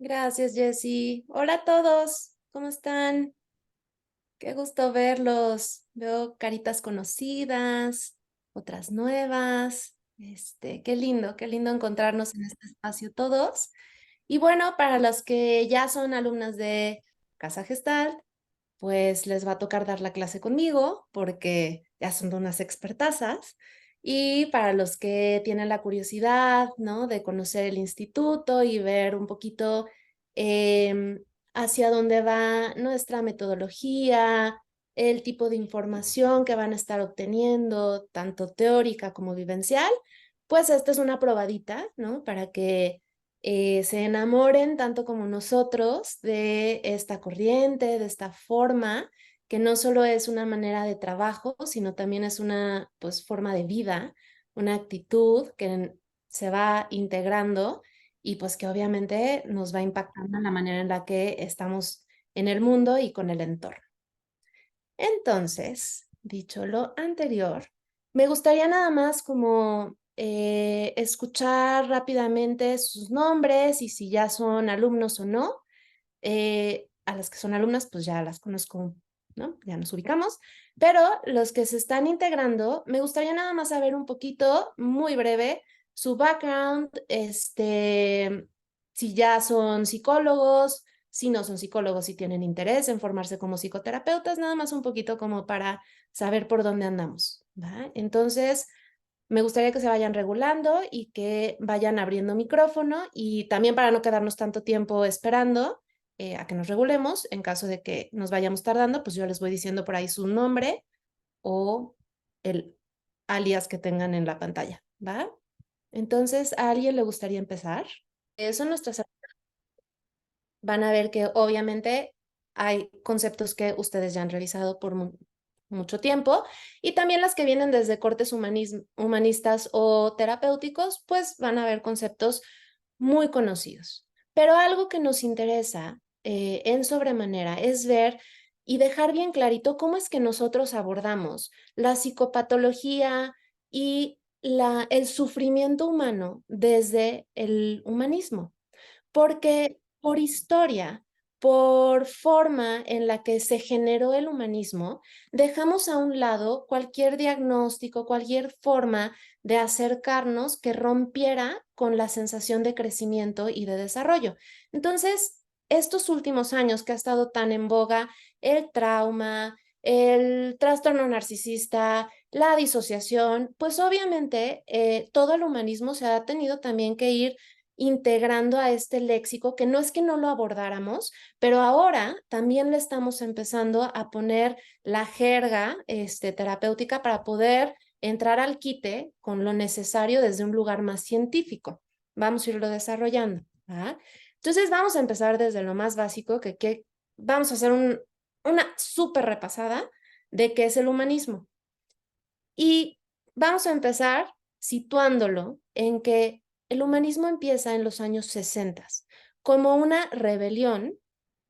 Gracias, Jessy. Hola a todos, ¿cómo están? Qué gusto verlos. Veo caritas conocidas, otras nuevas. Qué lindo encontrarnos en este espacio todos. Y bueno, para los que ya son alumnas de Casa Gestalt, pues les va a tocar dar la clase conmigo porque ya son unas expertazas. Y para los que tienen la curiosidad, ¿no? De conocer el instituto y ver un poquito hacia dónde va nuestra metodología, el tipo de información que van a estar obteniendo, tanto teórica como vivencial, pues esta es una probadita, ¿no? Para que se enamoren tanto como nosotros de esta corriente, de esta forma, que no solo es una manera de trabajo, sino también es una pues, forma de vida, una actitud que se va integrando y pues que obviamente nos va impactando en la manera en la que estamos en el mundo y con el entorno. Entonces, dicho lo anterior, me gustaría nada más como escuchar rápidamente sus nombres y si ya son alumnos o no. A las que son alumnas, pues ya las conozco, ¿no? Ya nos ubicamos. Pero los que se están integrando, me gustaría nada más saber un poquito, muy breve, su background, si ya son psicólogos, si no son psicólogos, si tienen interés en formarse como psicoterapeutas, nada más un poquito como para saber por dónde andamos, ¿va? Entonces, me gustaría que se vayan regulando y que vayan abriendo micrófono y también para no quedarnos tanto tiempo esperando a que nos regulemos, en caso de que nos vayamos tardando, pues yo les voy diciendo por ahí su nombre o el alias que tengan en la pantalla, ¿va? Entonces, ¿a alguien le gustaría empezar? Son nuestras van a ver que obviamente hay conceptos que ustedes ya han revisado por mucho tiempo y también las que vienen desde cortes humanistas o terapéuticos, pues van a ver conceptos muy conocidos. Pero algo que nos interesa en sobremanera es ver y dejar bien clarito cómo es que nosotros abordamos la psicopatología y el sufrimiento humano desde el humanismo porque por historia, por forma en la que se generó el humanismo, dejamos a un lado cualquier diagnóstico, cualquier forma de acercarnos que rompiera con la sensación de crecimiento y de desarrollo. Entonces, estos últimos años que ha estado tan en boga el trauma, el trastorno narcisista, la disociación, pues obviamente todo el humanismo se ha tenido también que ir integrando a este léxico, que no es que no lo abordáramos, pero ahora también le estamos empezando a poner la jerga terapéutica para poder entrar al quite con lo necesario desde un lugar más científico. Vamos a irlo desarrollando. ¿Ah? Entonces vamos a empezar desde lo más básico, que vamos a hacer una súper repasada de qué es el humanismo. Y vamos a empezar situándolo en que el humanismo empieza en los años 60 como una rebelión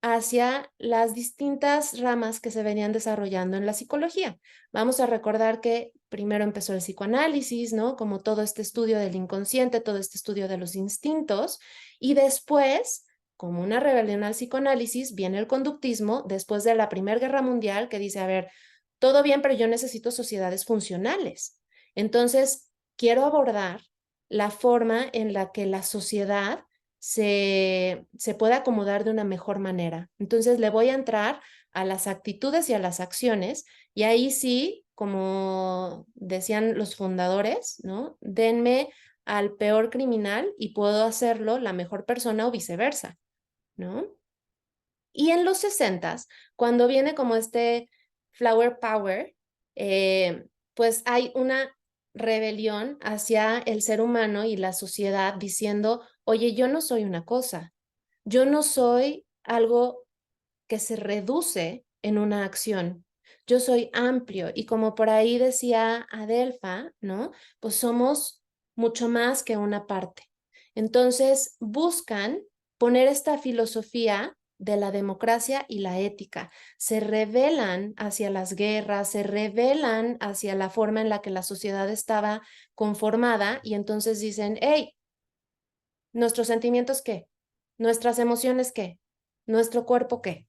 hacia las distintas ramas que se venían desarrollando en la psicología. Vamos a recordar que primero empezó el psicoanálisis, ¿no? Como todo este estudio del inconsciente, todo este estudio de los instintos, y después, como una rebelión al psicoanálisis, viene el conductismo después de la Primera Guerra Mundial que dice, a ver, todo bien, pero yo necesito sociedades funcionales. Entonces, quiero abordar la forma en la que la sociedad se puede acomodar de una mejor manera. Entonces, le voy a entrar a las actitudes y a las acciones, y ahí sí, como decían los fundadores, ¿no? Denme al peor criminal y puedo hacerlo la mejor persona o viceversa, ¿no? Y en los 60, cuando viene como este Flower Power, pues hay una rebelión hacia el ser humano y la sociedad diciendo, oye, yo no soy una cosa, yo no soy algo que se reduce en una acción. Yo soy amplio y como por ahí decía Adelfa, ¿no? Pues somos mucho más que una parte. Entonces buscan poner esta filosofía de la democracia y la ética. Se rebelan hacia las guerras, se rebelan hacia la forma en la que la sociedad estaba conformada y entonces dicen, hey, ¿nuestros sentimientos qué? ¿Nuestras emociones qué? ¿Nuestro cuerpo qué?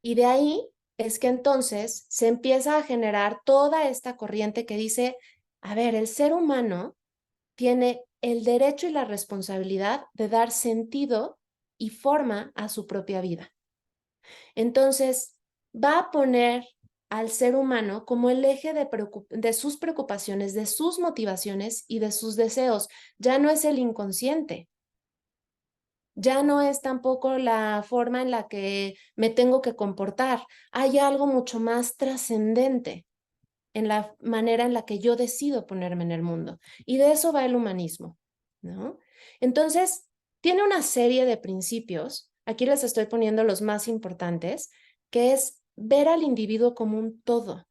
Y de ahí es que entonces se empieza a generar toda esta corriente que dice, a ver, el ser humano tiene el derecho y la responsabilidad de dar sentido y forma a su propia vida. Entonces, va a poner al ser humano como el eje de sus preocupaciones, de sus motivaciones y de sus deseos. Ya no es el inconsciente, ya no es tampoco la forma en la que me tengo que comportar. Hay algo mucho más trascendente en la manera en la que yo decido ponerme en el mundo. Y de eso va el humanismo, ¿no? Entonces, tiene una serie de principios, aquí les estoy poniendo los más importantes, que es ver al individuo como un todo.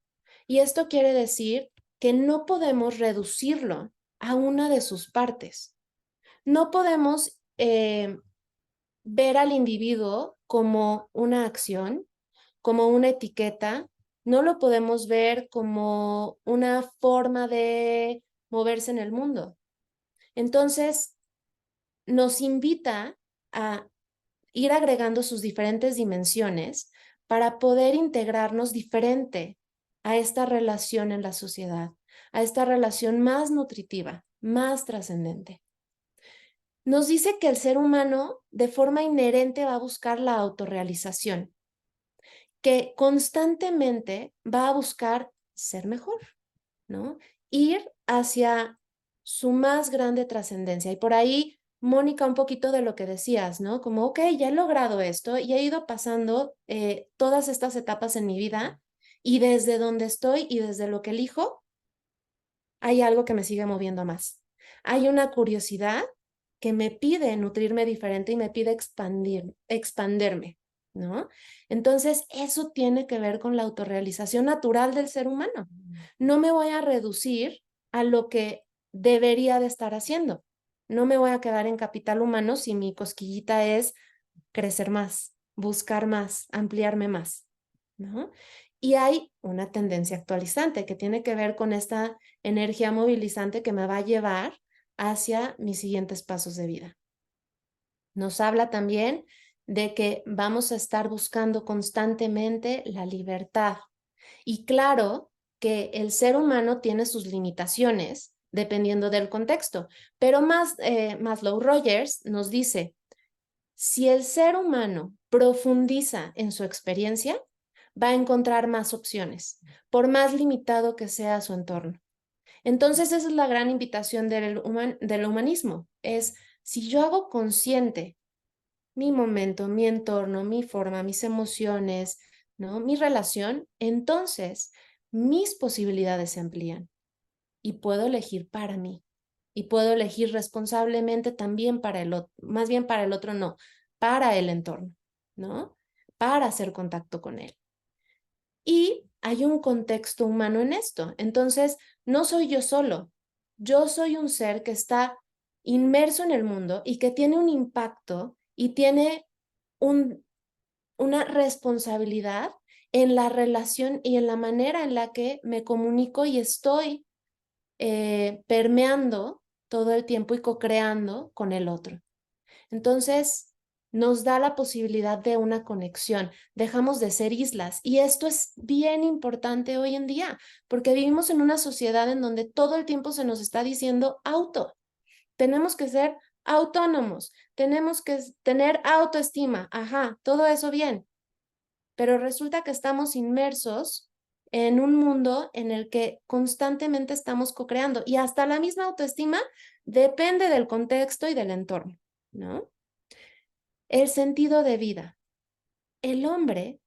Y esto quiere decir que no podemos reducirlo a una de sus partes. No podemos ver al individuo como una acción, como una etiqueta, no lo podemos ver como una forma de moverse en el mundo. Entonces, nos invita a ir agregando sus diferentes dimensiones para poder integrarnos diferente a esta relación en la sociedad, a esta relación más nutritiva, más trascendente. Nos dice que el ser humano de forma inherente va a buscar la autorrealización, que constantemente va a buscar ser mejor, ¿no? Ir hacia su más grande trascendencia. Y por ahí, Mónica, un poquito de lo que decías, ¿no? Como, ok, ya he logrado esto y he ido pasando todas estas etapas en mi vida y desde donde estoy y desde lo que elijo, hay algo que me sigue moviendo más. Hay una curiosidad que me pide nutrirme diferente y me pide expanderme, ¿no? Entonces, eso tiene que ver con la autorrealización natural del ser humano. No me voy a reducir a lo que debería de estar haciendo. No me voy a quedar en capital humano si mi cosquillita es crecer más, buscar más, ampliarme más, ¿no? Y hay una tendencia actualizante que tiene que ver con esta energía movilizante que me va a llevar hacia mis siguientes pasos de vida. Nos habla también de que vamos a estar buscando constantemente la libertad. Y claro que el ser humano tiene sus limitaciones dependiendo del contexto, pero Maslow Rogers nos dice, si el ser humano profundiza en su experiencia, va a encontrar más opciones, por más limitado que sea su entorno. Entonces, esa es la gran invitación del humanismo, es si yo hago consciente mi momento, mi entorno, mi forma, mis emociones, ¿no? Mi relación, entonces mis posibilidades se amplían y puedo elegir para mí y puedo elegir responsablemente también para el otro, más bien para el otro no, para el entorno, ¿no? Para hacer contacto con él. Y hay un contexto humano en esto. Entonces, no soy yo solo. Yo soy un ser que está inmerso en el mundo y que tiene un impacto y tiene un, una responsabilidad en la relación y en la manera en la que me comunico y estoy permeando todo el tiempo y co-creando con el otro. Entonces, nos da la posibilidad de una conexión, dejamos de ser islas y esto es bien importante hoy en día porque vivimos en una sociedad en donde todo el tiempo se nos está diciendo tenemos que ser autónomos, tenemos que tener autoestima, ajá, todo eso bien, pero resulta que estamos inmersos en un mundo en el que constantemente estamos co-creando y hasta la misma autoestima depende del contexto y del entorno, ¿no? El sentido de vida. El hombre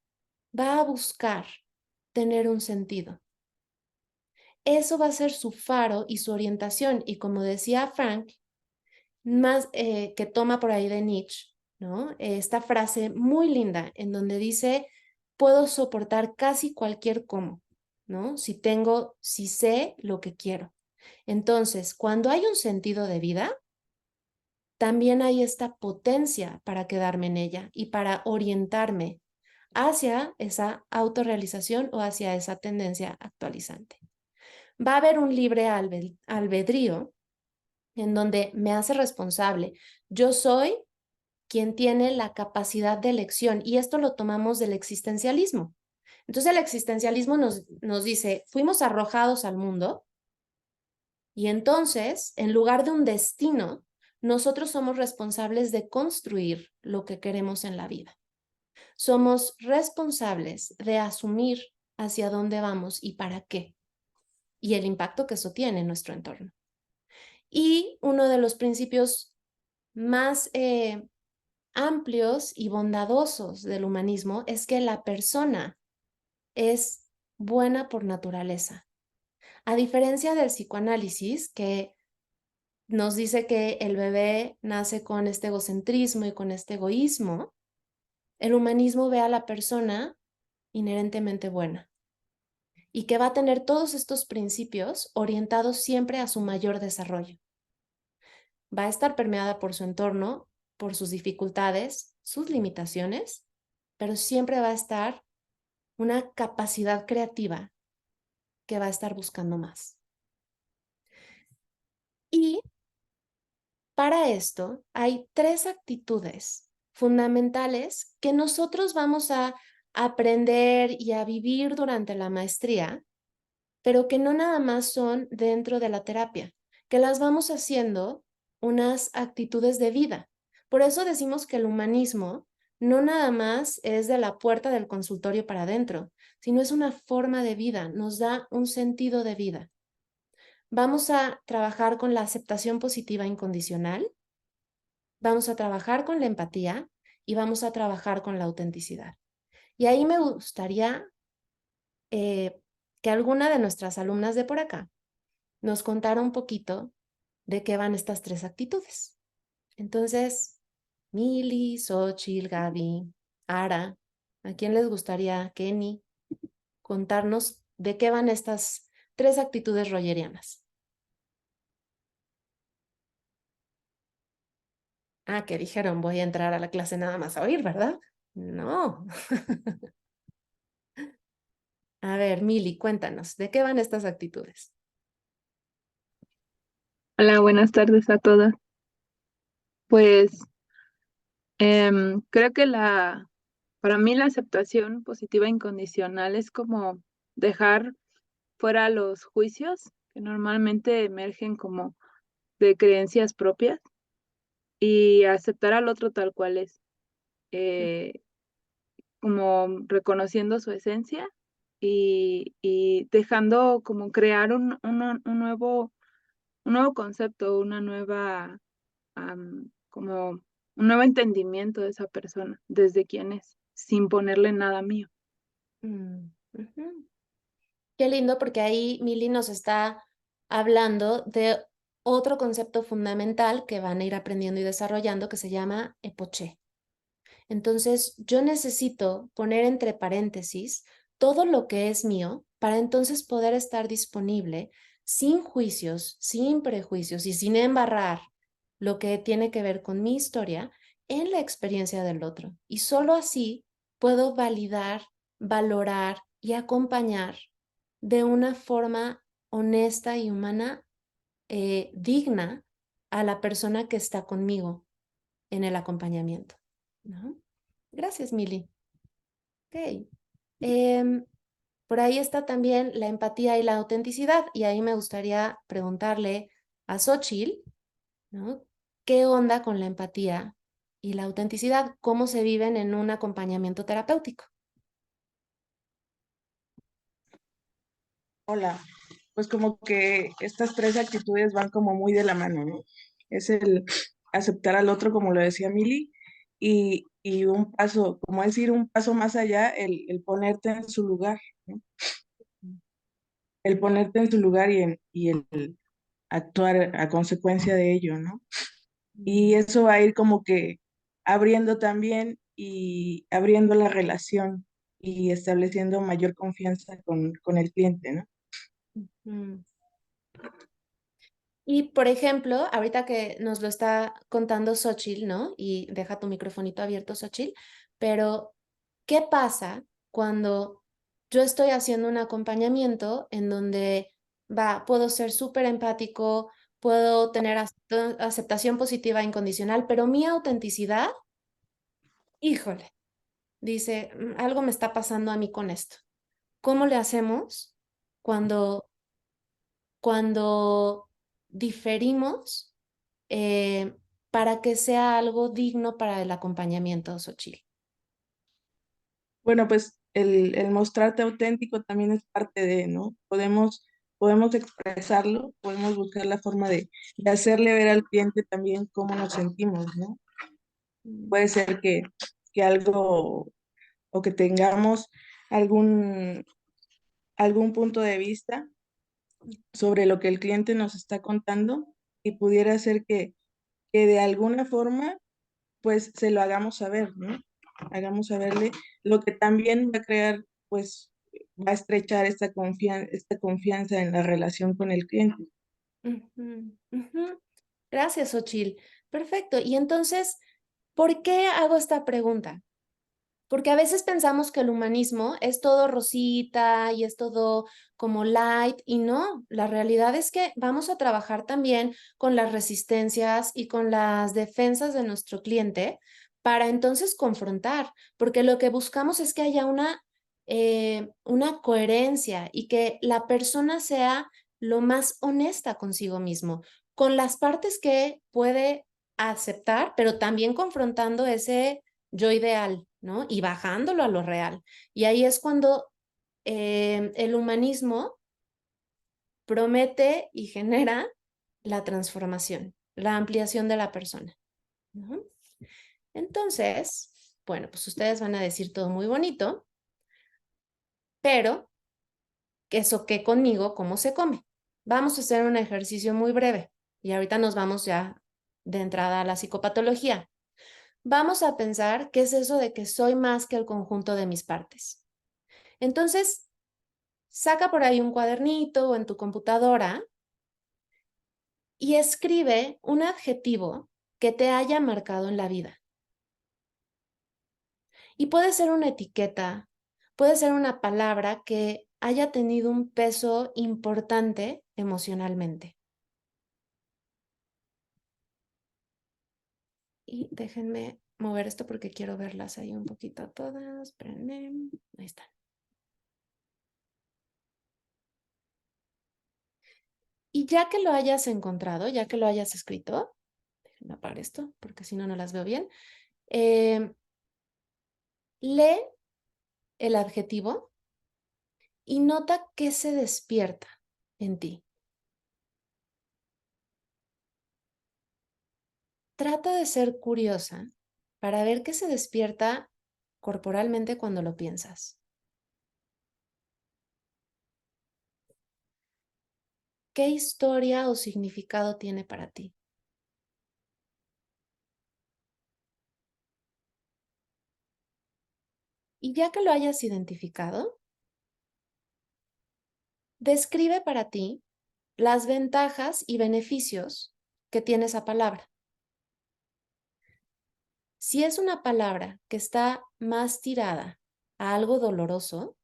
va a buscar tener un sentido. Eso va a ser su faro y su orientación. Y como decía Frank, más que toma por ahí de Nietzsche, ¿no? Esta frase muy linda en donde dice, puedo soportar casi cualquier cómo, ¿no? Si sé lo que quiero. Entonces, cuando hay un sentido de vida, también hay esta potencia para quedarme en ella y para orientarme hacia esa autorrealización o hacia esa tendencia actualizante. Va a haber un libre albedrío en donde me hace responsable. Yo soy quien tiene la capacidad de elección, y esto lo tomamos del existencialismo. Entonces el existencialismo nos dice, fuimos arrojados al mundo y entonces, en lugar de un destino, nosotros somos responsables de construir lo que queremos en la vida. Somos responsables de asumir hacia dónde vamos y para qué, y el impacto que eso tiene en nuestro entorno. Y uno de los principios más amplios y bondadosos del humanismo es que la persona es buena por naturaleza. A diferencia del psicoanálisis, que nos dice que el bebé nace con este egocentrismo y con este egoísmo, el humanismo ve a la persona inherentemente buena y que va a tener todos estos principios orientados siempre a su mayor desarrollo. Va a estar permeada por su entorno, por sus dificultades, sus limitaciones, pero siempre va a estar una capacidad creativa que va a estar buscando más. Y para esto hay 3 actitudes fundamentales que nosotros vamos a aprender y a vivir durante la maestría, pero que no nada más son dentro de la terapia, que las vamos haciendo unas actitudes de vida. Por eso decimos que el humanismo no nada más es de la puerta del consultorio para adentro, sino es una forma de vida, nos da un sentido de vida. Vamos a trabajar con la aceptación positiva incondicional, vamos a trabajar con la empatía y vamos a trabajar con la autenticidad. Y ahí me gustaría que alguna de nuestras alumnas de por acá nos contara un poquito de qué van estas 3 actitudes. Entonces, Mili, Xochitl, Gaby, Ara, ¿a quién les gustaría, Kenny, contarnos de qué van estas 3 actitudes rogerianas? Ah, que dijeron, voy a entrar a la clase nada más a oír, ¿verdad? No. A ver, Mili, cuéntanos, ¿de qué van estas actitudes? Hola, buenas tardes a todas. Pues creo que para mí la aceptación positiva incondicional es como dejar fuera los juicios que normalmente emergen como de creencias propias y aceptar al otro tal cual es, eh, como reconociendo su esencia y dejando como crear un nuevo concepto, una nueva como un nuevo entendimiento de esa persona, desde quién es, sin ponerle nada mío. Ujú. Qué lindo porque ahí Mili nos está hablando de otro concepto fundamental que van a ir aprendiendo y desarrollando que se llama epoché. Entonces, yo necesito poner entre paréntesis todo lo que es mío para entonces poder estar disponible sin juicios, sin prejuicios y sin embarrar lo que tiene que ver con mi historia en la experiencia del otro. Y solo así puedo validar, valorar y acompañar de una forma honesta y humana, digna a la persona que está conmigo en el acompañamiento, ¿no? Gracias, Mili. Ok. Em, por ahí está también la empatía y la autenticidad, y ahí me gustaría preguntarle a Xochitl, ¿no? ¿Qué onda con la empatía y la autenticidad? ¿Cómo se viven en un acompañamiento terapéutico? Hola, pues como que estas 3 actitudes van como muy de la mano, ¿no? Es el aceptar al otro, como lo decía Mili, y un paso, como decir, un paso más allá, el ponerte en su lugar, ¿no? El ponerte en su lugar y el actuar a consecuencia de ello, ¿no? Y Mm, eso va a ir como que abriendo también y abriendo la relación y estableciendo mayor confianza con el cliente, ¿no? mm. Y, por ejemplo, ahorita que nos lo está contando Xochitl, ¿no? Y deja tu microfonito abierto, Xochitl, pero ¿qué pasa cuando yo estoy haciendo un acompañamiento en donde puedo ser súper empático, puedo tener aceptación positiva incondicional, pero mi autenticidad híjole, dice, algo me está pasando a mí con esto. ¿Cómo le hacemos cuando, cuando diferimos para que sea algo digno para el acompañamiento, Xochitl? Bueno, pues el mostrarte auténtico también es parte de, ¿no? Podemos expresarlo, podemos buscar la forma de hacerle ver al cliente también cómo nos sentimos, ¿no? Puede ser que algo o que tengamos algún, algún punto de vista sobre lo que el cliente nos está contando y pudiera ser que de alguna forma pues se lo hagamos saber, ¿no? Hagamos saberle lo que también va a crear, pues va a estrechar esta confianza en la relación con el cliente. Ujú, ujú. Gracias, Xochitl. Perfecto. Y entonces, ¿por qué hago esta pregunta? Porque a veces pensamos que el humanismo es todo rosita y es todo como light y no, la realidad es que vamos a trabajar también con las resistencias y con las defensas de nuestro cliente para entonces confrontar, porque lo que buscamos es que haya una coherencia y que la persona sea lo más honesta consigo mismo, con las partes que puede aceptar, pero también confrontando ese yo ideal, ¿no? Y bajándolo a lo real. Y ahí es cuando el humanismo promete y genera la transformación, la ampliación de la persona, ¿no? Entonces, bueno, pues ustedes van a decir todo muy bonito, pero eso que conmigo, ¿cómo se come? Vamos a hacer un ejercicio muy breve y ahorita nos vamos ya de entrada a la psicopatología. Vamos a pensar qué es eso de que soy más que el conjunto de mis partes. Entonces, saca por ahí un cuadernito o en tu computadora y escribe un adjetivo que te haya marcado en la vida. Y puede ser una etiqueta, puede ser una palabra que haya tenido un peso importante emocionalmente. Y déjenme mover esto porque quiero verlas ahí un poquito todas. Espérenme. Ahí están. Y ya que lo hayas encontrado, ya que lo hayas escrito, déjenme apagar esto porque si no, no las veo bien. Lee el adjetivo y nota qué se despierta en ti. Trata de ser curiosa para ver qué se despierta corporalmente cuando lo piensas. ¿Qué historia o significado tiene para ti? Y ya que lo hayas identificado, describe para ti las ventajas y beneficios que tiene esa palabra. Si es una palabra que está más tirada a algo doloroso,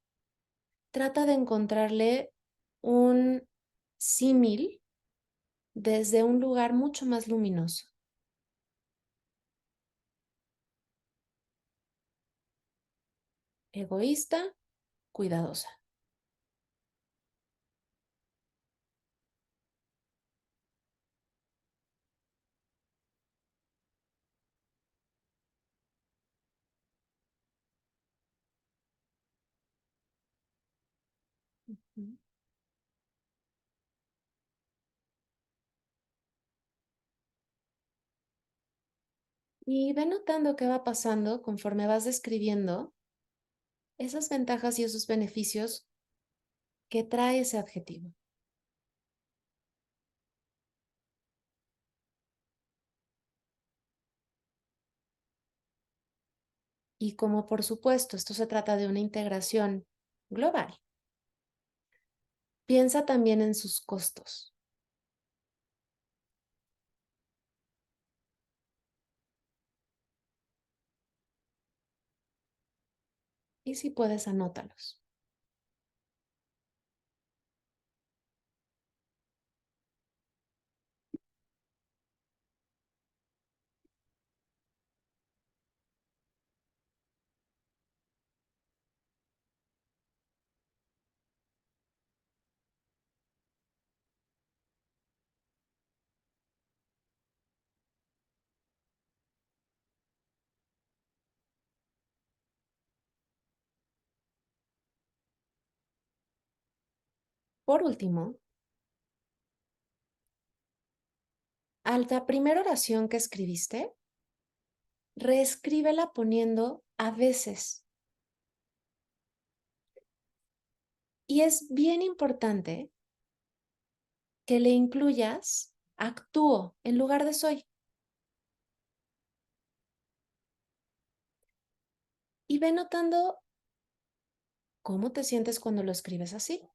trata de encontrarle un símil desde un lugar mucho más luminoso. Egoísta, cuidadosa. ¿Mm? Y ve notando qué va pasando conforme vas describiendo esas ventajas y esos beneficios que trae ese adjetivo. Y como por supuesto esto se trata de una integración global, piensa también en sus costos. Y si puedes, anótalos. por último, a la primera oración que escribiste, reescríbela poniendo a veces. Y es bien importante que le incluyas actúo en lugar de soy. Y ve notando cómo te sientes cuando lo escribes así.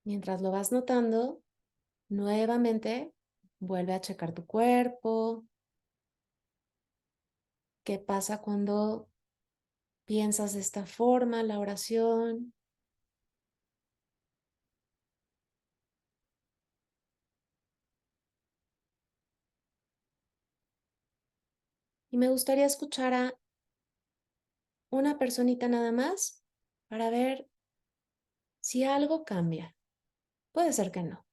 Mientras lo vas notando, nuevamente vuelve a checar tu cuerpo. ¿Qué pasa cuando piensas de esta forma la oración? Y me gustaría escuchar a una personita nada más para ver si algo cambia. Puede ser que no,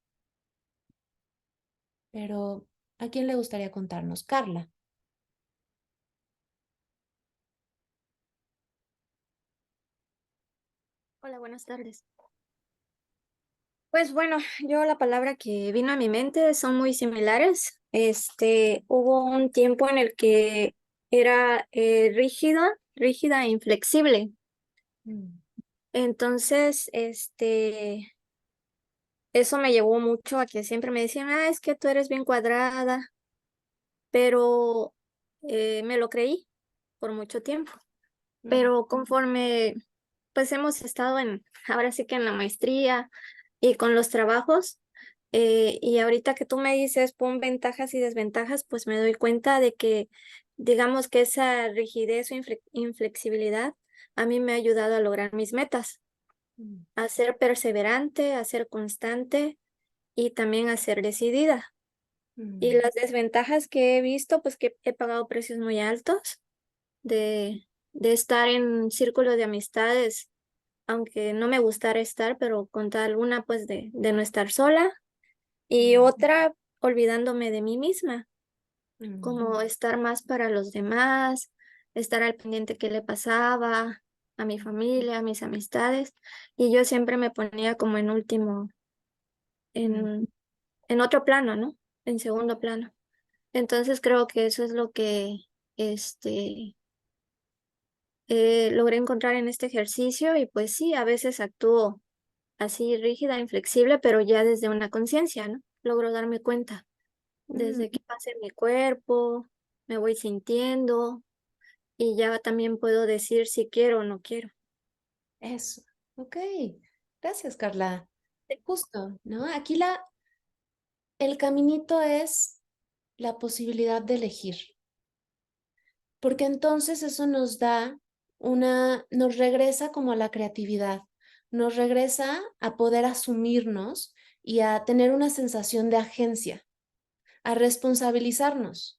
pero ¿a quién le gustaría contarnos? Carla. Hola, buenas tardes. Pues bueno, yo la palabra que vino a mi mente son muy similares. Hubo un tiempo en el que era rígida e inflexible. Mm, Entonces, eso me llevó mucho a que siempre me decían, es que tú eres bien cuadrada, pero me lo creí por mucho tiempo. mm, Pero conforme pues hemos estado ahora sí que en la maestría y con los trabajos, y ahorita que tú me dices pon ventajas y desventajas, pues me doy cuenta de que digamos que esa rigidez o inflexibilidad a mí me ha ayudado a lograr mis metas, mm, a ser perseverante, a ser constante y también a ser decidida. Y mm. las desventajas que he visto, pues que he pagado precios muy altos de estar en círculo de amistades, aunque no me gustara estar, pero con tal una pues de no estar sola y Mm, otra olvidándome de mí misma, mm, como estar más para los demás, estar al pendiente qué le pasaba a mi familia, a mis amistades, y yo siempre me ponía como en último, mm. en, en otro plano, ¿no? En segundo plano. Entonces creo que eso es lo que este, logré encontrar en este ejercicio y pues sí, a veces actúo así rígida, inflexible, pero ya desde una conciencia, ¿no? Logro darme cuenta, Mm, desde que pasa en mi cuerpo, me voy sintiendo y ya también puedo decir si quiero o no quiero. Eso. Ok. Gracias, Carla. Justo, ¿no? Aquí el caminito es la posibilidad de elegir, porque entonces eso nos regresa como a la creatividad, nos regresa a poder asumirnos y a tener una sensación de agencia, a responsabilizarnos.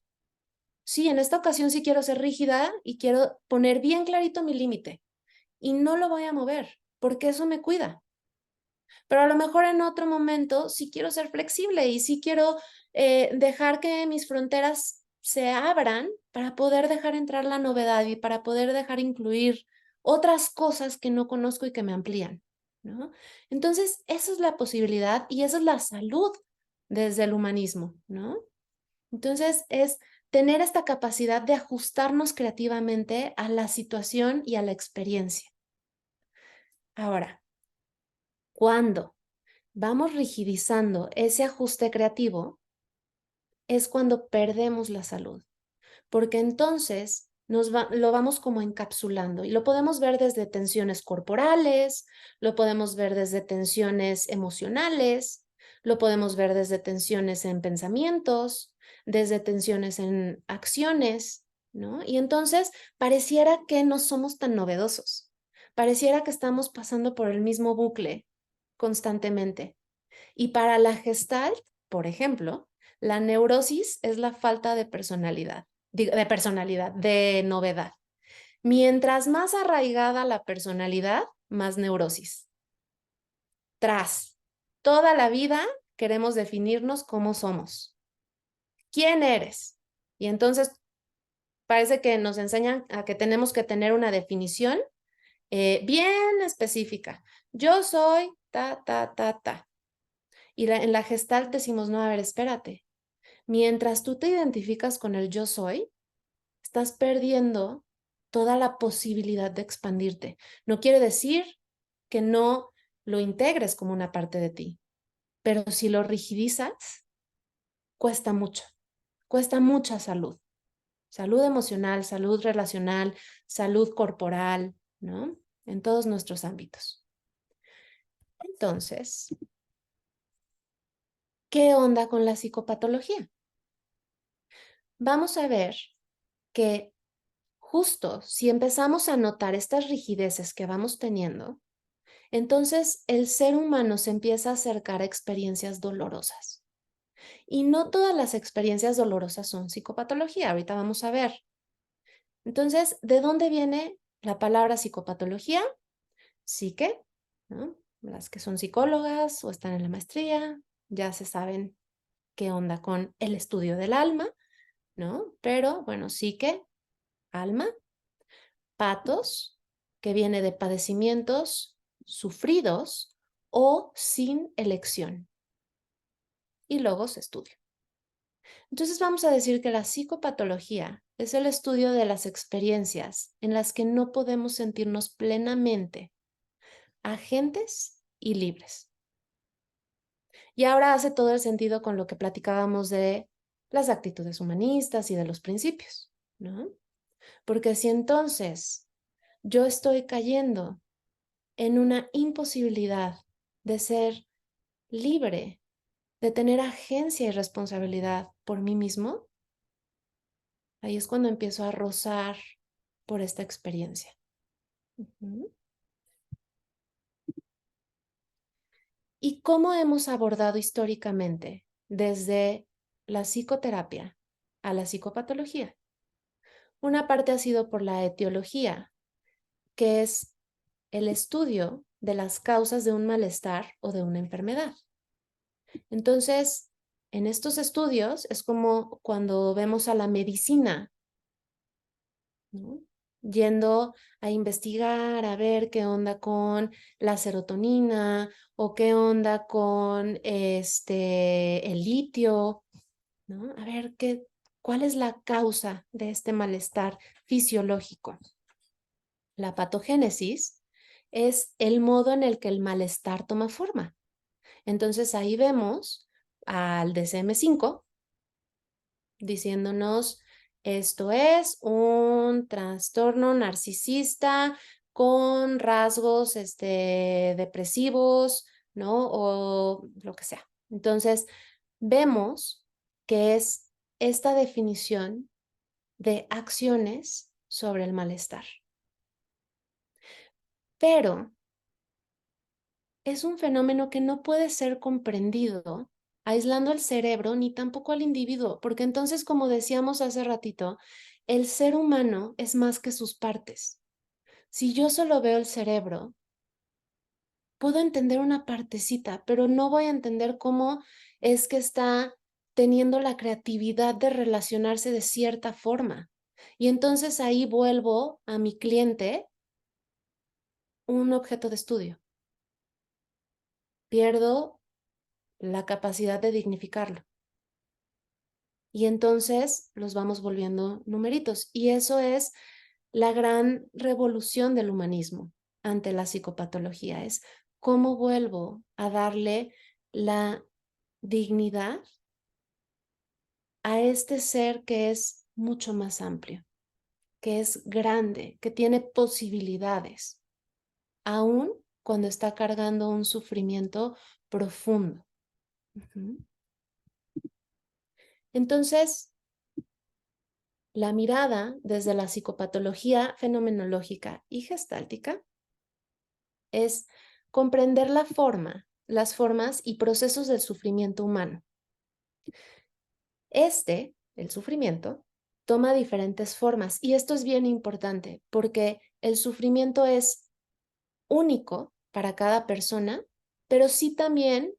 Sí, en esta ocasión sí quiero ser rígida y quiero poner bien clarito mi límite y no lo voy a mover porque eso me cuida. Pero a lo mejor en otro momento sí quiero ser flexible y sí quiero dejar que mis fronteras se abran para poder dejar entrar la novedad y para poder dejar incluir otras cosas que no conozco y que me amplían, ¿no? Entonces, esa es la posibilidad y esa es la salud desde el humanismo, ¿no? Entonces, es tener esta capacidad de ajustarnos creativamente a la situación y a la experiencia. Ahora, ¿cuándo vamos rigidizando ese ajuste creativo? Es cuando perdemos la salud, porque entonces lo vamos como encapsulando y lo podemos ver desde tensiones corporales, lo podemos ver desde tensiones emocionales, lo podemos ver desde tensiones en pensamientos, desde tensiones en acciones, ¿no? Y entonces pareciera que no somos tan novedosos, pareciera que estamos pasando por el mismo bucle constantemente. Y para la Gestalt, por ejemplo, La neurosis es la falta de personalidad, de novedad. Mientras más arraigada la personalidad, más neurosis. Tras toda la vida queremos definirnos cómo somos. ¿Quién eres? Y entonces parece que nos enseñan a que tenemos que tener una definición bien específica. Yo soy ta, ta, ta, ta. Y en la Gestalt decimos, no, a ver, espérate. Mientras tú te identificas con el yo soy, estás perdiendo toda la posibilidad de expandirte. No quiere decir que no lo integres como una parte de ti, pero si lo rigidizas, cuesta mucho, cuesta mucha salud. Salud emocional, salud relacional, salud corporal, ¿no? En todos nuestros ámbitos. Entonces, ¿qué onda con la psicopatología? Vamos a ver que justo si empezamos a notar estas rigideces que vamos teniendo, entonces el ser humano se empieza a acercar a experiencias dolorosas. Y no todas las experiencias dolorosas son psicopatología, ahorita vamos a ver. Entonces, ¿de dónde viene la palabra psicopatología? Psique, ¿no? Las que son psicólogas o están en la maestría, ya se saben qué onda con el estudio del alma, ¿no? Pero bueno, psique, alma, patos, que viene de padecimientos sufridos o sin elección. Y logos, estudio. Entonces vamos a decir que la psicopatología es el estudio de las experiencias en las que no podemos sentirnos plenamente agentes y libres. Y ahora hace todo el sentido con lo que platicábamos de las actitudes humanistas y de los principios, ¿no? Porque si entonces yo estoy cayendo en una imposibilidad de ser libre, de tener agencia y responsabilidad por mí mismo, ahí es cuando empiezo a rozar por esta experiencia. ¿Y cómo hemos abordado históricamente desde la psicoterapia a la psicopatología? Una parte ha sido por la etiología, que es el estudio de las causas de un malestar o de una enfermedad. Entonces, en estos estudios es como cuando vemos a la medicina, ¿no? Yendo a investigar, a ver qué onda con la serotonina o qué onda con el litio, ¿no? A ver cuál es la causa de este malestar fisiológico. La patogénesis es el modo en el que el malestar toma forma. Entonces ahí vemos al DSM-5 diciéndonos, esto es un trastorno narcisista con rasgos depresivos, ¿no? O lo que sea. Entonces, vemos que es esta definición de acciones sobre el malestar. Pero es un fenómeno que no puede ser comprendido aislando al cerebro ni tampoco al individuo, porque entonces, como decíamos hace ratito, el ser humano es más que sus partes. Si yo solo veo el cerebro, puedo entender una partecita, pero no voy a entender cómo es que está teniendo la creatividad de relacionarse de cierta forma. Y entonces ahí vuelvo a mi cliente un objeto de estudio. Pierdo la capacidad de dignificarlo. Y entonces los vamos volviendo numeritos. Y eso es la gran revolución del humanismo ante la psicopatología. Es cómo vuelvo a darle la dignidad a este ser que es mucho más amplio, que es grande, que tiene posibilidades, aun cuando está cargando un sufrimiento profundo. Entonces, la mirada desde la psicopatología fenomenológica y gestáltica es comprender las formas y procesos del sufrimiento humano. El sufrimiento, toma diferentes formas y esto es bien importante porque el sufrimiento es único para cada persona, pero sí también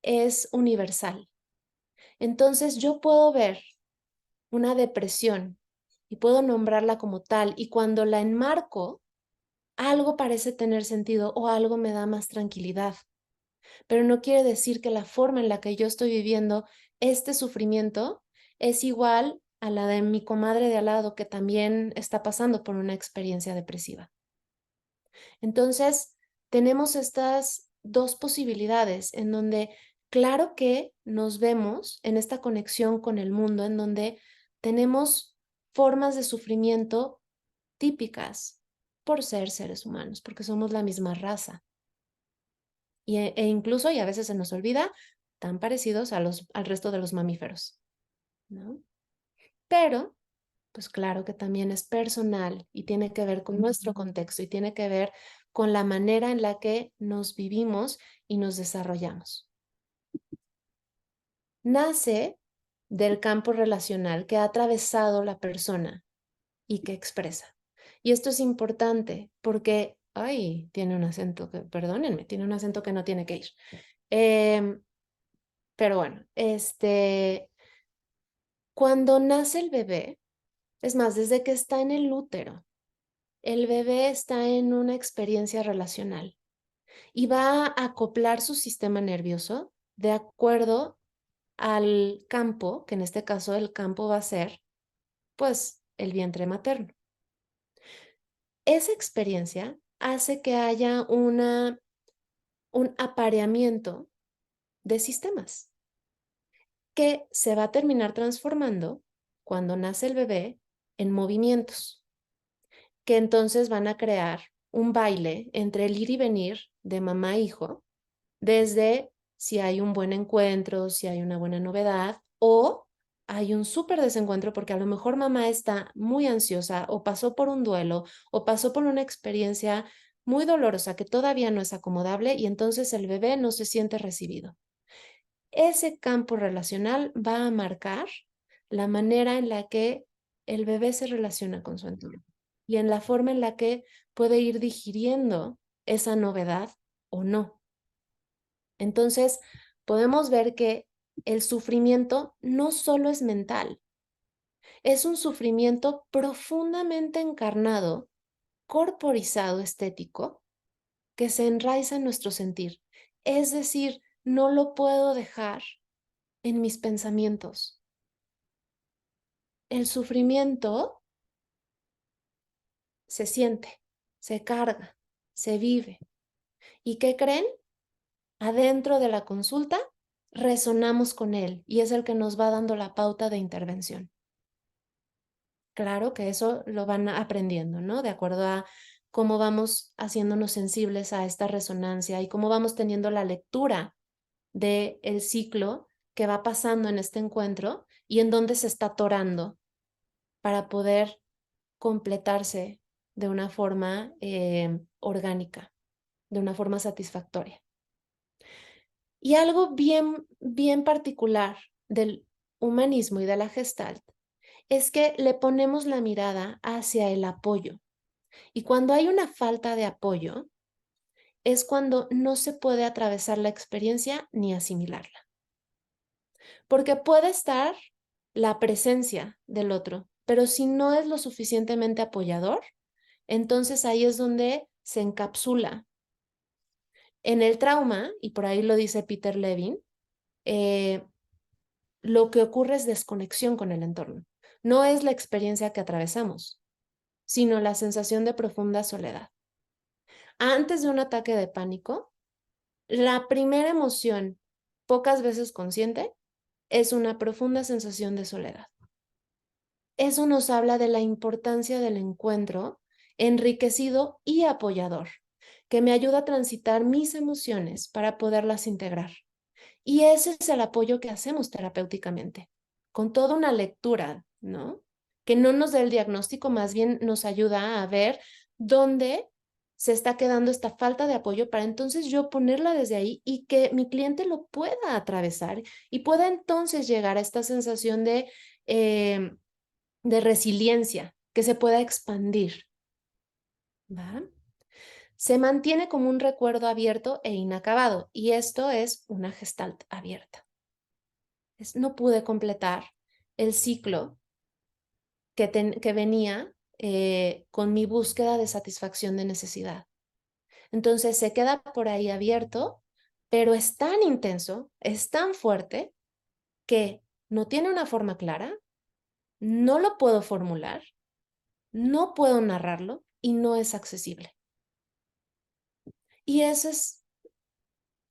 es universal. Entonces yo puedo ver una depresión y puedo nombrarla como tal y cuando la enmarco, algo parece tener sentido o algo me da más tranquilidad. Pero no quiere decir que la forma en la que yo estoy viviendo este sufrimiento es igual a la de mi comadre de al lado que también está pasando por una experiencia depresiva. Entonces, tenemos estas dos posibilidades en donde, claro que nos vemos en esta conexión con el mundo, en donde tenemos formas de sufrimiento típicas por ser seres humanos, porque somos la misma raza. E incluso, y a veces se nos olvida, tan parecidos al resto de los mamíferos, ¿no? Pero, pues claro que también es personal y tiene que ver con nuestro contexto y tiene que ver con la manera en la que nos vivimos y nos desarrollamos. Nace del campo relacional que ha atravesado la persona y que expresa. Y esto es importante porque, ay, tiene un acento que, perdónenme, tiene un acento que no tiene que ir. Pero bueno, cuando nace el bebé, es más, desde que está en el útero, el bebé está en una experiencia relacional y va a acoplar su sistema nervioso de acuerdo al campo, que en este caso el campo va a ser, pues, el vientre materno. Esa experiencia hace que haya un apareamiento de sistemas que se va a terminar transformando cuando nace el bebé en movimientos, que entonces van a crear un baile entre el ir y venir de mamá e hijo, desde si hay un buen encuentro, si hay una buena novedad o hay un súper desencuentro porque a lo mejor mamá está muy ansiosa o pasó por un duelo o pasó por una experiencia muy dolorosa que todavía no es acomodable y entonces el bebé no se siente recibido. Ese campo relacional va a marcar la manera en la que el bebé se relaciona con su entorno y en la forma en la que puede ir digiriendo esa novedad o no. Entonces, podemos ver que el sufrimiento no solo es mental, es un sufrimiento profundamente encarnado, corporizado, estético, que se enraiza en nuestro sentir. Es decir, no lo puedo dejar en mis pensamientos. El sufrimiento se siente, se carga, se vive. ¿Y qué creen? Adentro de la consulta resonamos con él y es el que nos va dando la pauta de intervención. Claro que eso lo van aprendiendo, ¿no? De acuerdo a cómo vamos haciéndonos sensibles a esta resonancia y cómo vamos teniendo la lectura del ciclo que va pasando en este encuentro y en dónde se está atorando para poder completarse de una forma orgánica, de una forma satisfactoria. Y algo bien, bien particular del humanismo y de la Gestalt es que le ponemos la mirada hacia el apoyo. Y cuando hay una falta de apoyo, es cuando no se puede atravesar la experiencia ni asimilarla. Porque puede estar la presencia del otro, pero si no es lo suficientemente apoyador, entonces ahí es donde se encapsula. En el trauma, y por ahí lo dice Peter Levine, lo que ocurre es desconexión con el entorno. No es la experiencia que atravesamos, sino la sensación de profunda soledad. Antes de un ataque de pánico, la primera emoción, pocas veces consciente, es una profunda sensación de soledad. Eso nos habla de la importancia del encuentro enriquecido y apoyador, que me ayuda a transitar mis emociones para poderlas integrar. Y ese es el apoyo que hacemos terapéuticamente, con toda una lectura, ¿no? Que no nos dé el diagnóstico, más bien nos ayuda a ver dónde se está quedando esta falta de apoyo para entonces yo ponerla desde ahí y que mi cliente lo pueda atravesar y pueda entonces llegar a esta sensación de resiliencia, que se pueda expandir, ¿va? Se mantiene como un recuerdo abierto e inacabado y esto es una gestalt abierta. No pude completar el ciclo que venía con mi búsqueda de satisfacción de necesidad. Entonces se queda por ahí abierto, pero es tan intenso, es tan fuerte que no tiene una forma clara, no lo puedo formular, no puedo narrarlo y no es accesible. Y esa es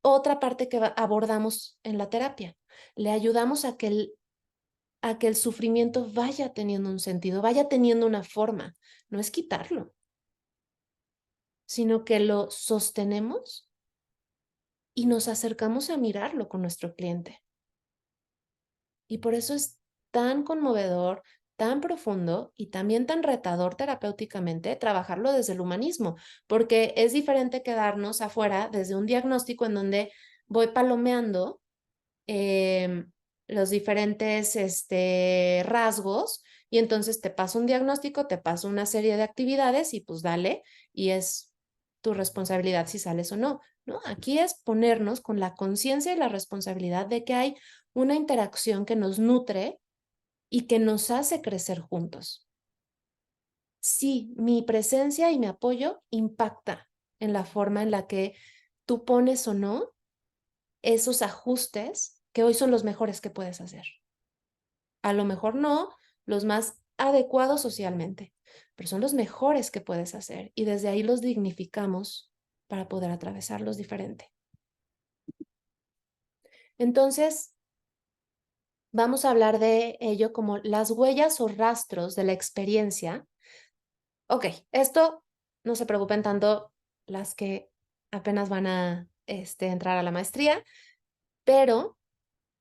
otra parte que abordamos en la terapia. Le ayudamos a que el sufrimiento vaya teniendo un sentido, vaya teniendo una forma. No es quitarlo, sino que lo sostenemos y nos acercamos a mirarlo con nuestro cliente. Y por eso es tan conmovedor, tan profundo y también tan retador terapéuticamente trabajarlo desde el humanismo, porque es diferente quedarnos afuera desde un diagnóstico en donde voy palomeando los diferentes rasgos y entonces te paso un diagnóstico, te paso una serie de actividades y pues dale, y es tu responsabilidad si sales o no. No, aquí es ponernos con la conciencia y la responsabilidad de que hay una interacción que nos nutre y que nos hace crecer juntos. Sí, mi presencia y mi apoyo impacta en la forma en la que tú pones o no esos ajustes que hoy son los mejores que puedes hacer. A lo mejor no los más adecuados socialmente, pero son los mejores que puedes hacer y desde ahí los dignificamos para poder atravesarlos diferente. Entonces, vamos a hablar de ello como las huellas o rastros de la experiencia. Ok, esto no se preocupen tanto las que apenas van a entrar a la maestría, pero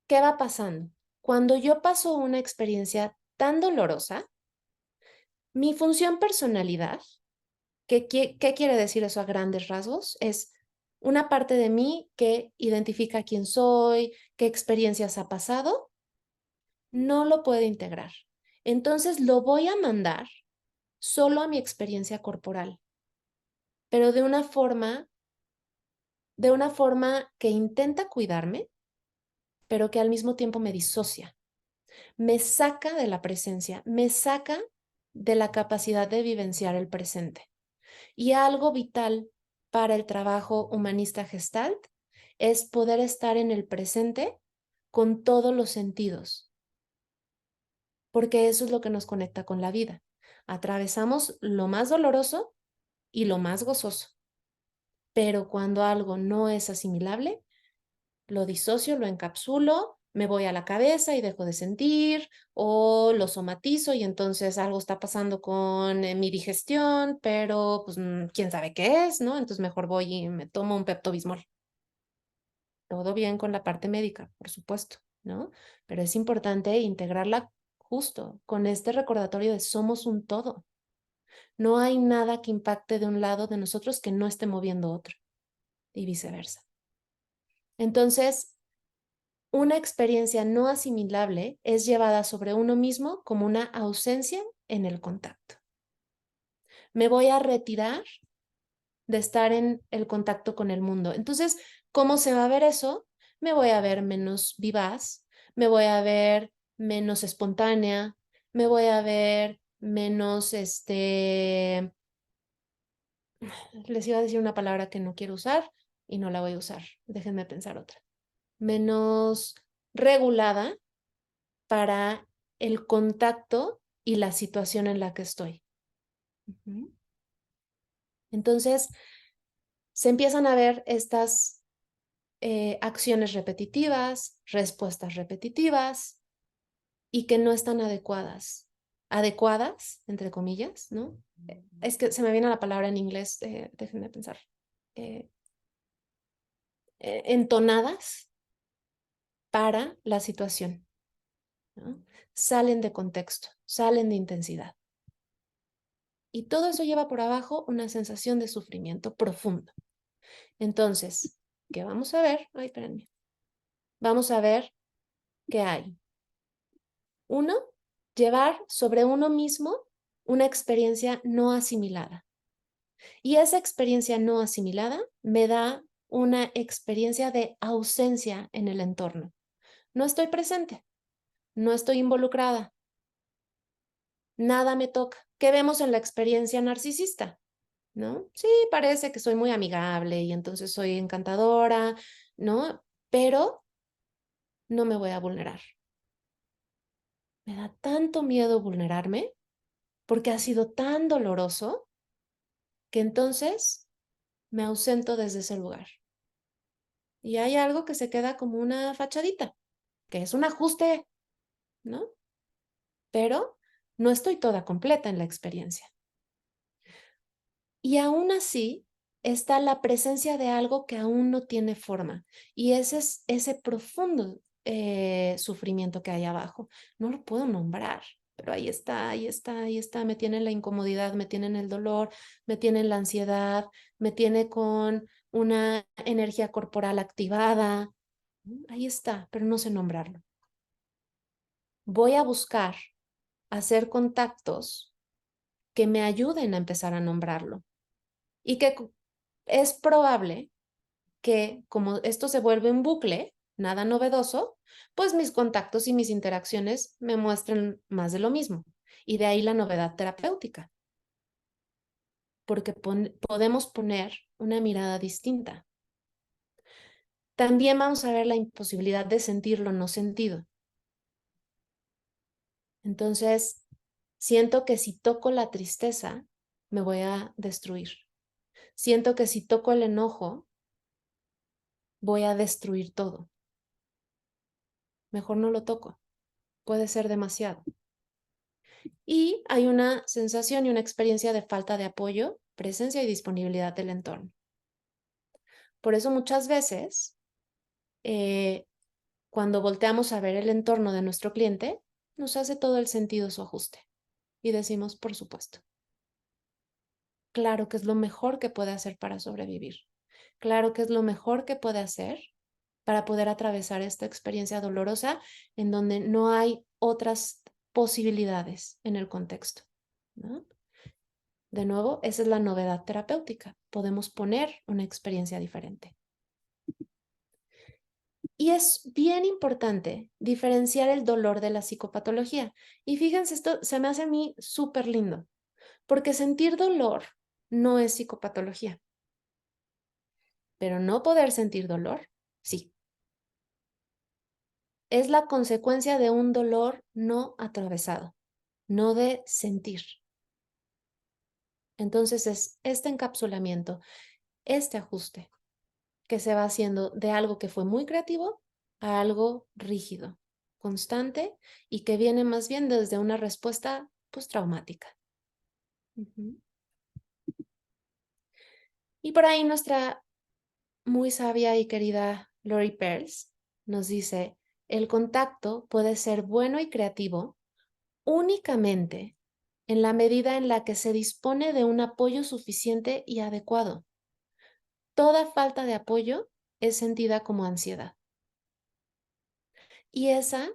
¿qué va pasando? Cuando yo paso una experiencia tan dolorosa, mi función personalidad, ¿qué quiere decir eso a grandes rasgos? Es una parte de mí que identifica quién soy, qué experiencias ha pasado, no lo puede integrar. Entonces lo voy a mandar solo a mi experiencia corporal, pero de una forma que intenta cuidarme, pero que al mismo tiempo me disocia. Me saca de la presencia, me saca de la capacidad de vivenciar el presente. Y algo vital para el trabajo humanista gestalt es poder estar en el presente con todos los sentidos, porque eso es lo que nos conecta con la vida. Atravesamos lo más doloroso y lo más gozoso, pero cuando algo no es asimilable, lo disocio, lo encapsulo, me voy a la cabeza y dejo de sentir, o lo somatizo y entonces algo está pasando con mi digestión, pero pues quién sabe qué es, ¿no? Entonces mejor voy y me tomo un Pepto-Bismol. Todo bien con la parte médica, por supuesto, ¿no? Pero es importante integrarla justo con este recordatorio de somos un todo. No hay nada que impacte de un lado de nosotros que no esté moviendo otro y viceversa. Entonces, una experiencia no asimilable es llevada sobre uno mismo como una ausencia en el contacto. Me voy a retirar de estar en el contacto con el mundo. Entonces, ¿cómo se va a ver eso? Me voy a ver menos vivaz, me voy a ver menos espontánea, me voy a ver menos, les iba a decir una palabra que no quiero usar y no la voy a usar. Déjenme pensar otra. Menos regulada para el contacto y la situación en la que estoy. Entonces, se empiezan a ver estas acciones repetitivas, respuestas repetitivas y que no están adecuadas. Adecuadas, entre comillas, ¿no? Es que se me viene la palabra en inglés, déjenme pensar. Entonadas para la situación, ¿no? Salen de contexto, salen de intensidad. Y todo eso lleva por abajo una sensación de sufrimiento profundo. Entonces, ¿qué vamos a ver? Ay, espérenme. Vamos a ver qué hay. Uno, llevar sobre uno mismo una experiencia no asimilada. Y esa experiencia no asimilada me da una experiencia de ausencia en el entorno. No estoy presente, no estoy involucrada, nada me toca. ¿Qué vemos en la experiencia narcisista? ¿No? Sí, parece que soy muy amigable y entonces soy encantadora, ¿no? Pero no me voy a vulnerar. Me da tanto miedo vulnerarme porque ha sido tan doloroso que entonces me ausento desde ese lugar. Y hay algo que se queda como una fachadita, que es un ajuste, ¿no? Pero no estoy toda completa en la experiencia. Y aún así está la presencia de algo que aún no tiene forma. Y ese es ese profundo sufrimiento que hay abajo. No lo puedo nombrar, pero ahí está, ahí está, ahí está. Me tiene en la incomodidad, me tiene en el dolor, me tiene en la ansiedad, me tiene con una energía corporal activada. Ahí está, pero no sé nombrarlo. Voy a buscar hacer contactos que me ayuden a empezar a nombrarlo. Y que es probable que como esto se vuelve un bucle, nada novedoso, pues mis contactos y mis interacciones me muestren más de lo mismo. Y de ahí la novedad terapéutica, porque podemos poner una mirada distinta. También vamos a ver la imposibilidad de sentir lo no sentido. Entonces, siento que si toco la tristeza, me voy a destruir. Siento que si toco el enojo, voy a destruir todo. Mejor no lo toco. Puede ser demasiado. Y hay una sensación y una experiencia de falta de apoyo, presencia y disponibilidad del entorno. Por eso muchas veces, cuando volteamos a ver el entorno de nuestro cliente, nos hace todo el sentido su ajuste. Y decimos, por supuesto. Claro que es lo mejor que puede hacer para sobrevivir. Claro que es lo mejor que puede hacer para poder atravesar esta experiencia dolorosa en donde no hay otras posibilidades en el contexto, ¿no? De nuevo, esa es la novedad terapéutica. Podemos poner una experiencia diferente. Y es bien importante diferenciar el dolor de la psicopatología. Y fíjense, esto se me hace a mí súper lindo, porque sentir dolor no es psicopatología, pero no poder sentir dolor, sí. Es la consecuencia de un dolor no atravesado, no de sentir. Entonces es este encapsulamiento, este ajuste que se va haciendo de algo que fue muy creativo a algo rígido, constante y que viene más bien desde una respuesta postraumática. Y por ahí nuestra muy sabia y querida Lori Pearls nos dice, el contacto puede ser bueno y creativo únicamente en la medida en la que se dispone de un apoyo suficiente y adecuado. Toda falta de apoyo es sentida como ansiedad. Y esa,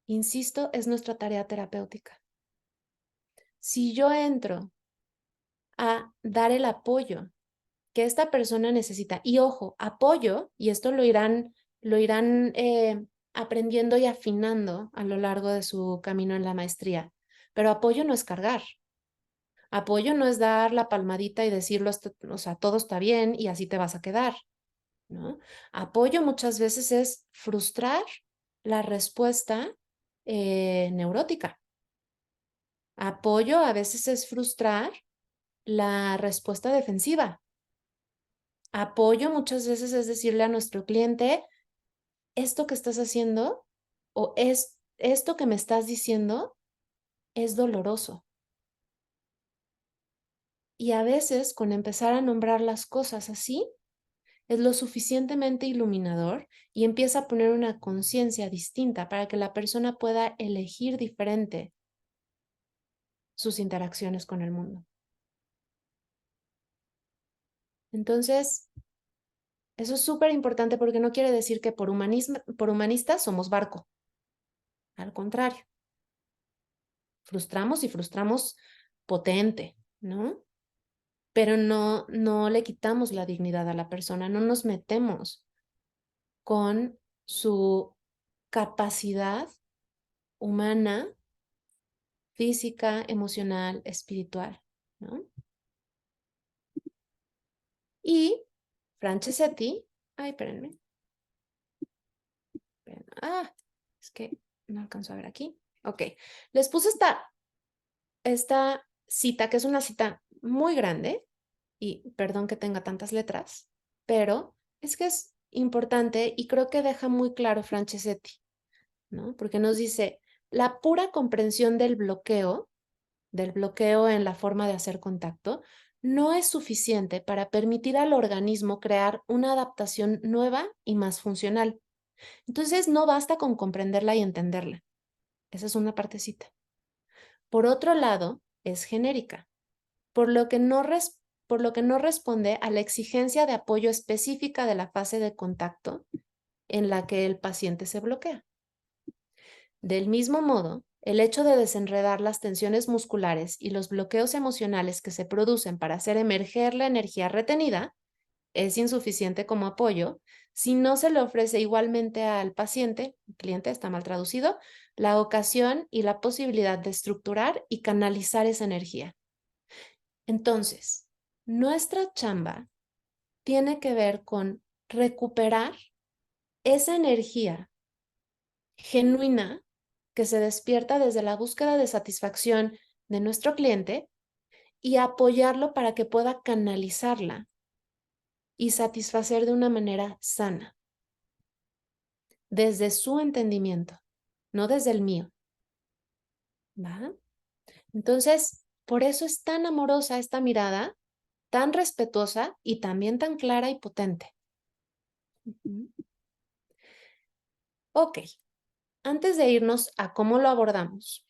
insisto, es nuestra tarea terapéutica. Si yo entro a dar el apoyo que esta persona necesita, y ojo, apoyo, y esto lo irán aprendiendo y afinando a lo largo de su camino en la maestría, pero apoyo no es cargar. Apoyo no es dar la palmadita y decirlo, o sea, todo está bien y así te vas a quedar, ¿no? Apoyo muchas veces es frustrar la respuesta neurótica. Apoyo a veces es frustrar la respuesta defensiva. Apoyo muchas veces es decirle a nuestro cliente, esto que estás haciendo o esto que me estás diciendo es doloroso. Y a veces con empezar a nombrar las cosas así, es lo suficientemente iluminador y empieza a poner una conciencia distinta para que la persona pueda elegir diferente sus interacciones con el mundo. Entonces, eso es súper importante porque no quiere decir que por humanistas somos barco. Al contrario, frustramos y frustramos potente, ¿no? Pero no le quitamos la dignidad a la persona, no nos metemos con su capacidad humana, física, emocional, espiritual, ¿no? Y Franceschetti, ay, espérenme. Es que no alcanzo a ver aquí. Ok, les puse esta cita, que es una cita muy grande, y perdón que tenga tantas letras, pero es que es importante y creo que deja muy claro Franceschetti, ¿no? Porque nos dice, la pura comprensión del bloqueo en la forma de hacer contacto, no es suficiente para permitir al organismo crear una adaptación nueva y más funcional. Entonces, no basta con comprenderla y entenderla. Esa es una partecita. Por otro lado, es genérica, por lo que no responde a la exigencia de apoyo específica de la fase de contacto en la que el paciente se bloquea. Del mismo modo, el hecho de desenredar las tensiones musculares y los bloqueos emocionales que se producen para hacer emerger la energía retenida es insuficiente como apoyo si no se le ofrece igualmente al paciente, cliente está mal traducido, la ocasión y la posibilidad de estructurar y canalizar esa energía. Entonces, nuestra chamba tiene que ver con recuperar esa energía genuina que se despierta desde la búsqueda de satisfacción de nuestro cliente y apoyarlo para que pueda canalizarla y satisfacer de una manera sana, desde su entendimiento, no desde el mío. ¿Va? Entonces, por eso es tan amorosa esta mirada, tan respetuosa y también tan clara y potente. Ok, antes de irnos a cómo lo abordamos,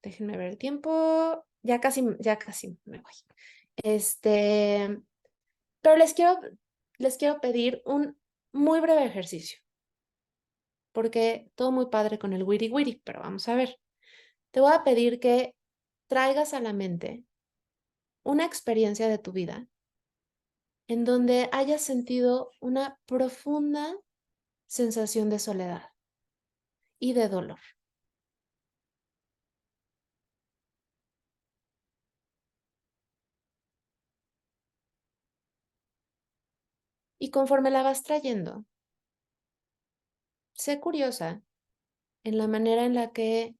déjenme ver el tiempo, ya casi me voy. Pero les quiero pedir un muy breve ejercicio, porque todo muy padre con el wiri wiri, pero vamos a ver. Te voy a pedir que traigas a la mente una experiencia de tu vida en donde hayas sentido una profunda sensación de soledad y de dolor. Y conforme la vas trayendo, sé curiosa en la manera en la que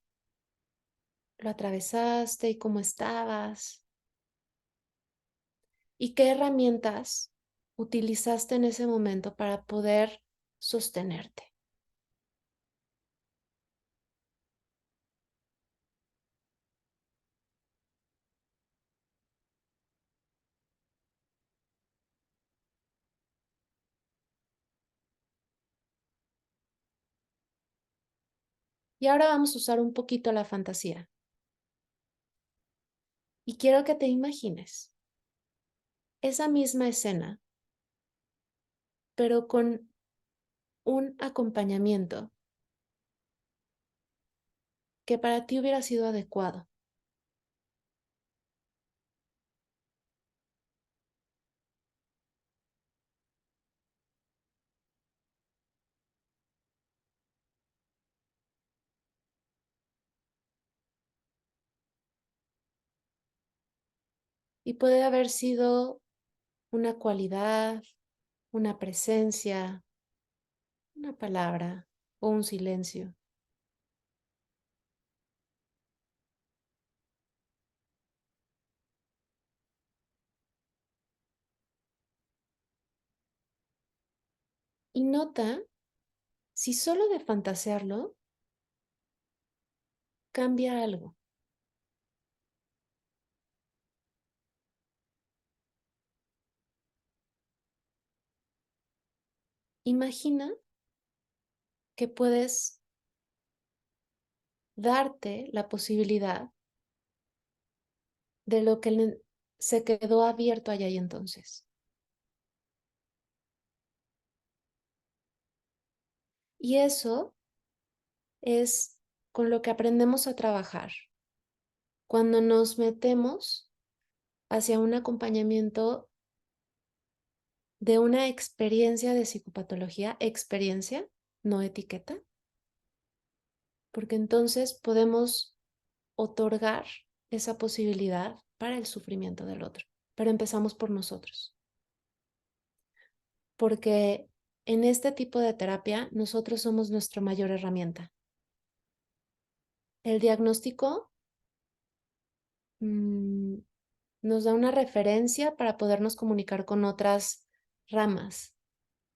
lo atravesaste y cómo estabas y qué herramientas utilizaste en ese momento para poder sostenerte. Y ahora vamos a usar un poquito la fantasía. Y quiero que te imagines esa misma escena, pero con un acompañamiento que para ti hubiera sido adecuado. Y puede haber sido una cualidad, una presencia, una palabra o un silencio. Y nota si solo de fantasearlo cambia algo. Imagina que puedes darte la posibilidad de lo que se quedó abierto allá y entonces. Y eso es con lo que aprendemos a trabajar cuando nos metemos hacia un acompañamiento de una experiencia de psicopatología, experiencia, no etiqueta, porque entonces podemos otorgar esa posibilidad para el sufrimiento del otro. Pero empezamos por nosotros, porque en este tipo de terapia nosotros somos nuestra mayor herramienta. El diagnóstico nos da una referencia para podernos comunicar con otras ramas.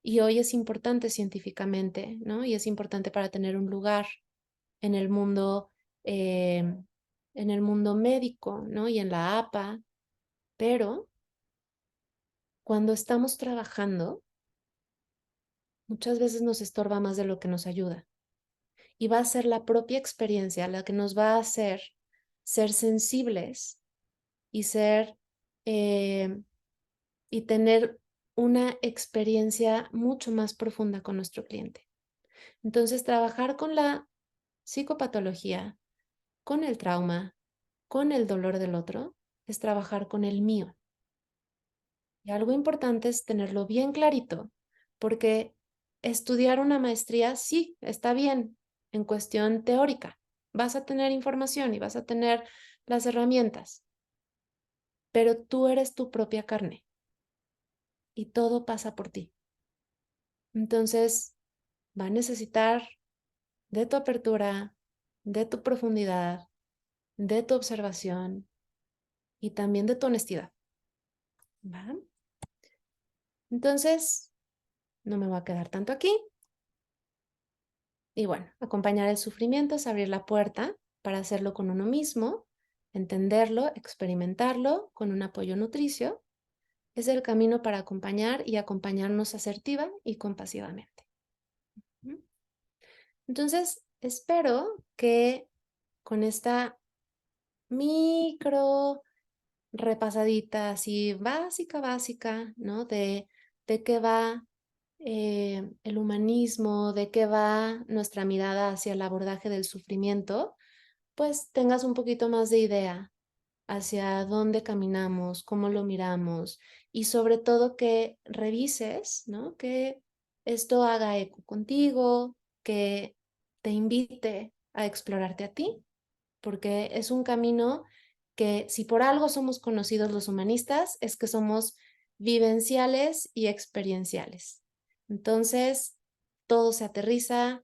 Y hoy es importante científicamente, ¿no? Y es importante para tener un lugar en eh, el mundo médico, ¿no? Y en la APA. Pero cuando estamos trabajando, muchas veces nos estorba más de lo que nos ayuda. Y va a ser la propia experiencia la que nos va a hacer ser sensibles y y tener una experiencia mucho más profunda con nuestro cliente. Entonces, trabajar con la psicopatología, con el trauma, con el dolor del otro, es trabajar con el mío. Y algo importante es tenerlo bien clarito, porque estudiar una maestría sí está bien en cuestión teórica. Vas a tener información y vas a tener las herramientas, pero tú eres tu propia carne y todo pasa por ti. Entonces, va a necesitar de tu apertura, de tu profundidad, de tu observación y también de tu honestidad. ¿Va? Entonces, no me voy a quedar tanto aquí. Y bueno, acompañar el sufrimiento es abrir la puerta para hacerlo con uno mismo, entenderlo, experimentarlo con un apoyo nutricio. Es el camino para acompañar y acompañarnos asertiva y compasivamente. Entonces, espero que con esta micro repasadita así básica, ¿no? De qué va el humanismo, de qué va nuestra mirada hacia el abordaje del sufrimiento, pues tengas un poquito más de idea hacia dónde caminamos, cómo lo miramos y sobre todo que revises, ¿no? Que esto haga eco contigo, que te invite a explorarte a ti, porque es un camino que si por algo somos conocidos los humanistas, es que somos vivenciales y experienciales. Entonces, todo se aterriza,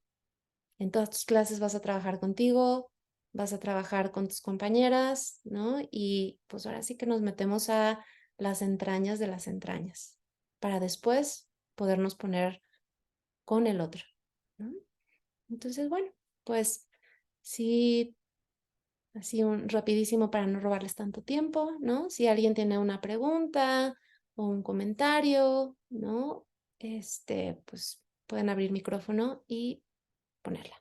en todas tus clases vas a trabajar contigo, vas a trabajar con tus compañeras, ¿no? Y pues ahora sí que nos metemos a las entrañas de las entrañas, para después podernos poner con el otro, ¿no? Entonces, bueno, pues sí, así un rapidísimo para no robarles tanto tiempo, ¿no? Si alguien tiene una pregunta o un comentario, ¿no? Pues pueden abrir micrófono y ponerla.